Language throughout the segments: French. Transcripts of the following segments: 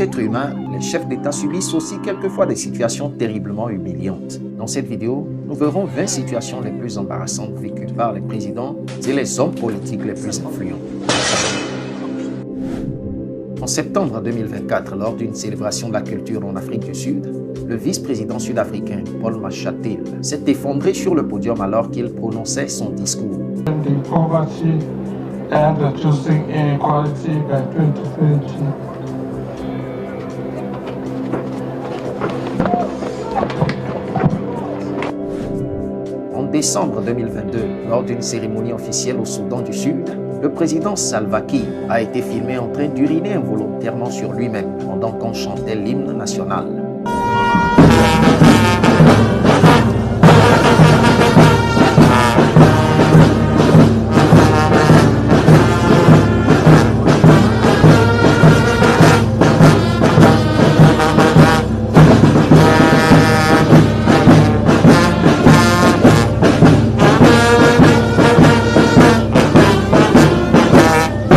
être humain, les chefs d'État subissent aussi quelquefois des situations terriblement humiliantes. Dans cette vidéo, nous verrons 20 situations les plus embarrassantes vécues par les présidents et les hommes politiques les plus influents. En septembre 2024, lors d'une célébration de la culture en Afrique du Sud, le vice-président sud-africain Paul Mashatile s'est effondré sur le podium alors qu'il prononçait son discours. En décembre 2022, lors d'une cérémonie officielle au Soudan du Sud, le président Salva Kiir a été filmé en train d'uriner involontairement sur lui-même pendant qu'on chantait l'hymne national.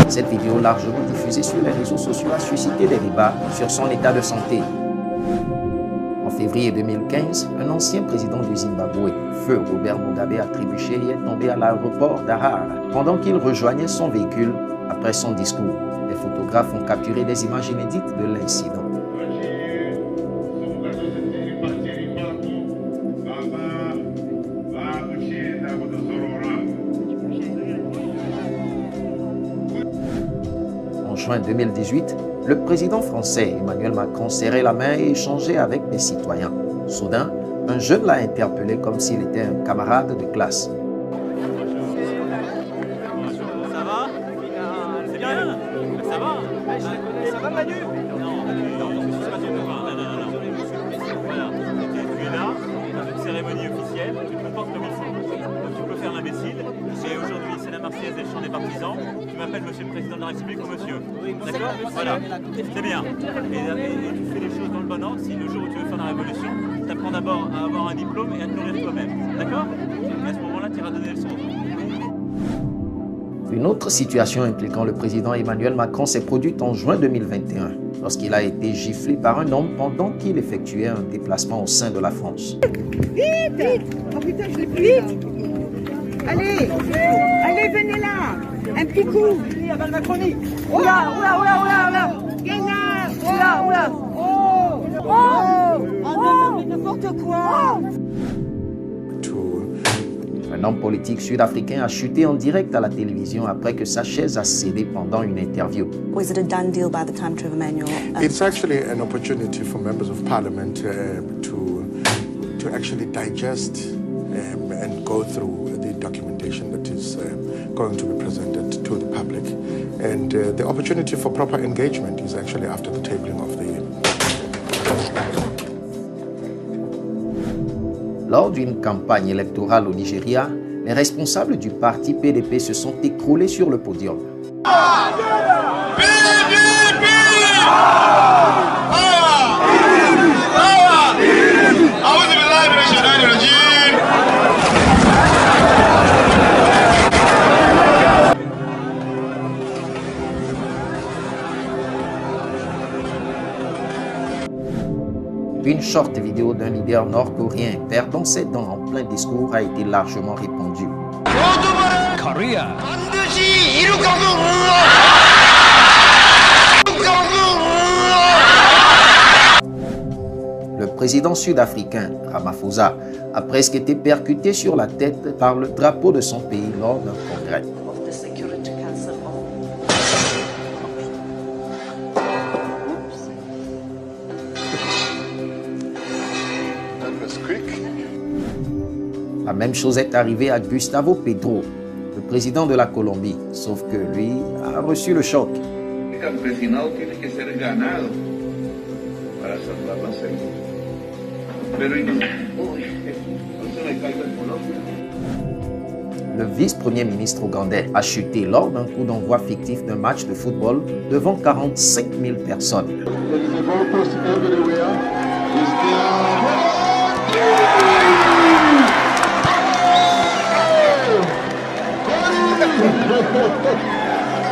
Cette vidéo largement diffusée sur les réseaux sociaux a suscité des débats sur son état de santé. En février 2015, un ancien président du Zimbabwe, Feu Robert Mugabe, a trébuché et est tombé à l'aéroport d'Harare pendant qu'il rejoignait son véhicule après son discours. Les photographes ont capturé des images inédites de l'incident. En juin 2018, le président français Emmanuel Macron serrait la main et échangeait avec des citoyens. Soudain, un jeune l'a interpellé comme s'il était un camarade de classe. Ça va? C'est bien? Ça va? Ça va Manu? Non, c'est pas ton copain. Non. Voilà. Tu es là, dans une cérémonie officielle, tu te comportes comme il faut. Donc tu peux faire l'imbécile. Et aujourd'hui, c'est la Marseillaise et le chant des partisans. Tu m'appelles monsieur le président de la République ou monsieur. D'accord? Voilà. C'est bien. Et tu fais les choses dans le bon ordre. Si le jour où tu veux faire la révolution, tu apprends d'abord à avoir un diplôme et à te nourrir toi-même. D'accord? Et à ce moment-là, tu iras donner le son. Une autre situation impliquant le président Emmanuel Macron s'est produite en juin 2021, lorsqu'il a été giflé par un homme pendant qu'il effectuait un déplacement au sein de la France. Vite! Oh putain, je l'ai pris là. Allez, venez là. Un petit coup. À Val Macronie. Oula. Gagnard. Oula. Oh, mais n'importe quoi. Un homme politique sud-africain a chuté en direct à la télévision après que sa chaise a cédé pendant une interview. Was it a done deal by the time, Trevor Manuel? It's actually an opportunity for members of parliament to actually digest and go through the documentation that is going to be presented to the public. And the opportunity for proper engagement is actually after the tabling of the... Lors d'une campagne électorale au Nigeria, les responsables du parti PDP se sont écroulés sur le podium. Une short vidéo d'un leader nord-coréen perdant ses dents en plein discours a été largement répandue. Le président sud-africain, Ramaphosa, a presque été percuté sur la tête par le drapeau de son pays lors d'un congrès. La même chose est arrivée à Gustavo Petro, le président de la Colombie, sauf que lui a reçu le choc. Le vice-premier ministre ougandais a chuté lors d'un coup d'envoi fictif d'un match de football devant 45 000 personnes.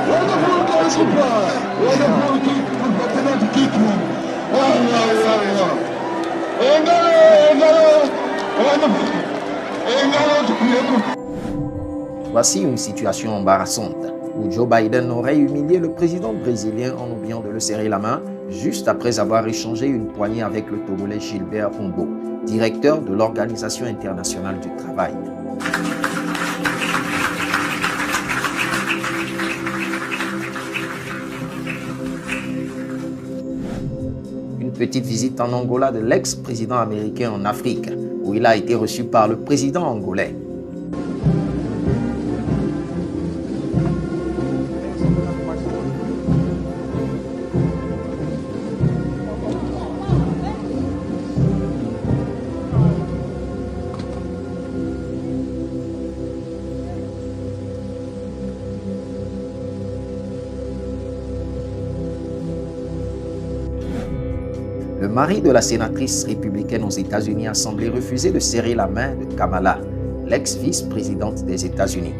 Wonderful goalkeeper! Wonderful goalkeeper! Voici une situation embarrassante où Joe Biden aurait humilié le président brésilien en oubliant de le serrer la main juste après avoir échangé une poignée avec le Togolais Gilbert Humbo, directeur de l'Organisation internationale du travail. Une petite visite en Angola de l'ex-président américain en Afrique, où il a été reçu par le président angolais. Le mari de la sénatrice républicaine aux États-Unis a semblé refuser de serrer la main de Kamala, l'ex-vice-présidente des États-Unis.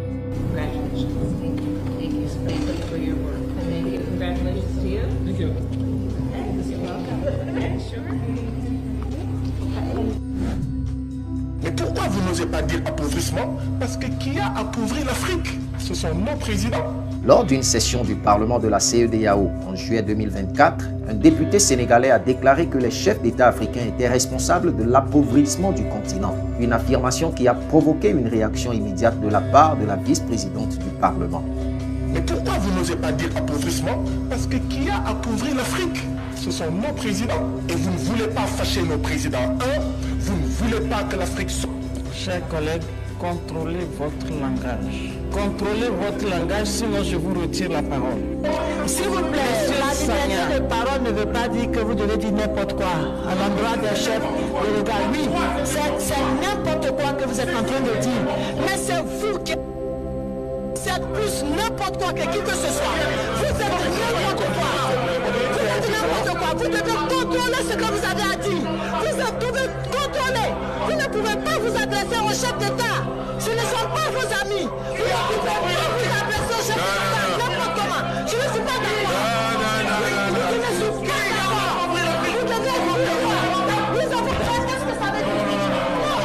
Mais pourquoi vous n'osez pas dire appauvrissement? Parce que qui a appauvri l'Afrique? Ce sont nos présidents. Lors d'une session du Parlement de la CEDEAO en juillet 2024, un député sénégalais a déclaré que les chefs d'État africains étaient responsables de l'appauvrissement du continent. Une affirmation qui a provoqué une réaction immédiate de la part de la vice-présidente du Parlement. Mais pourquoi vous n'osez pas dire appauvrissement? Parce que qui a appauvri l'Afrique? Ce sont nos présidents. Et vous ne voulez pas fâcher nos présidents. Vous ne voulez pas que l'Afrique soit... Chers collègues, contrôlez votre langage. Contrôlez votre langage, sinon je vous retire la parole. S'il vous plaît, la liberté de parole ne veut pas dire que vous devez dire n'importe quoi à l'endroit des chefs de l'État. Oui, c'est n'importe quoi que vous êtes en train de dire. Mais c'est vous qui... C'est plus n'importe quoi que qui que ce soit. Vous êtes n'importe quoi. Vous êtes n'importe quoi. Vous devez contrôler ce que vous avez à dire. Vous devez contrôler. Vous ne pouvez pas vous adresser au chef d'État. Ce ne sont pas vos amis. Vous ne pouvez pas vous adresser au chef d'État n'importe comment. Je ne suis pas d'accord. Je ne suis pas d'accord. Vous devez contrôler. Nous avons fait ce que ça veut dire. Non,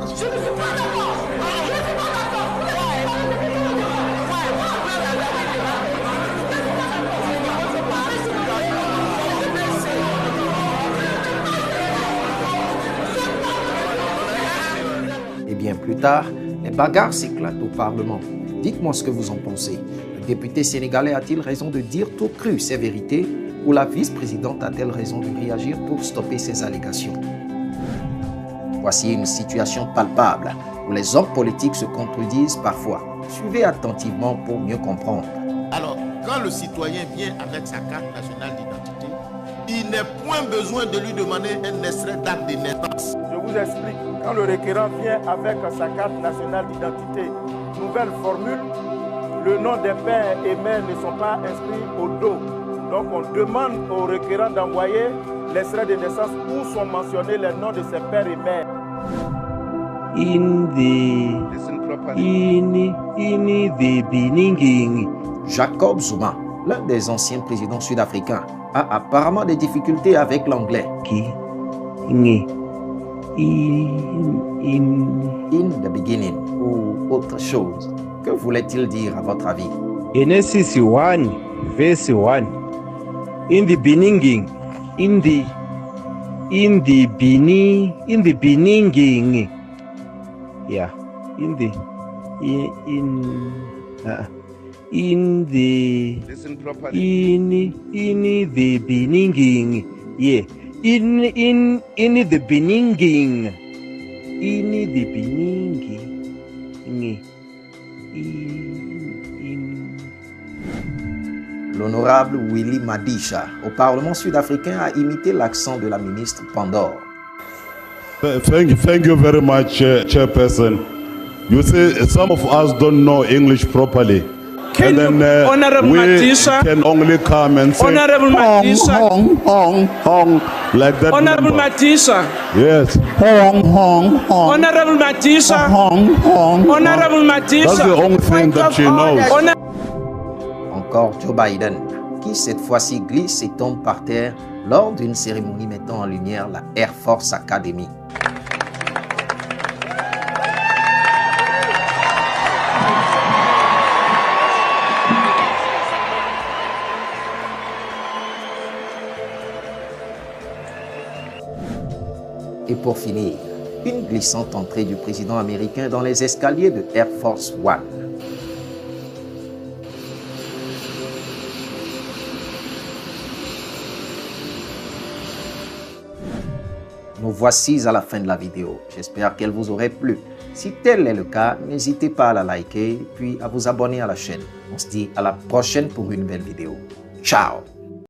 je ne suis pas d'accord. Je ne suis pas d'accord. Et bien plus tard, les bagarres s'éclatent au Parlement. Dites-moi ce que vous en pensez. Le député sénégalais a-t-il raison de dire tout cru ces vérités ou la vice-présidente a-t-elle raison de réagir pour stopper ces allégations? Voici une situation palpable où les hommes politiques se contredisent parfois. Suivez attentivement pour mieux comprendre. Alors, quand le citoyen vient avec sa carte nationale d'identité, il n'est point besoin de lui demander un extrait d'acte de naissance. Je vous explique. Quand le requérant vient avec sa carte nationale d'identité, nouvelle formule, le nom des pères et mères ne sont pas inscrits au dos. Donc on demande au requérant d'envoyer l'extrait de naissance où sont mentionnés les noms de ses pères et mères. Jacob Zuma, l'un des anciens présidents sud-africains, a apparemment des difficultés avec l'anglais. In the beginning ou autre chose. Que voulait-il dire à votre avis? Genesis 1, verse 1. In the beginning, yeah, in the beginning, yeah. In the beginning. L'honorable Willy Madisha, au Parlement sud-africain, a imité l'accent de la ministre Pandor. Thank you very much, Chairperson. You see, some of us don't know English properly. And then we can only come and say Honorable hong, hong, hong, like that. Honorable Matisha. Yes. Hong, hong, hong. Honorable Matisha. Hong, hong, Honorable Matisha. That's the only thing that she knows. Encore Joe Biden. qui cette fois-ci glisse et tombe par terre lors d'une cérémonie mettant en lumière la Air Force Academy. Et pour finir, une glissante entrée du président américain dans les escaliers de Air Force One. Nous voici à la fin de la vidéo. J'espère qu'elle vous aurait plu. Si tel est le cas, n'hésitez pas à la liker puis à vous abonner à la chaîne. On se dit à la prochaine pour une nouvelle vidéo. Ciao!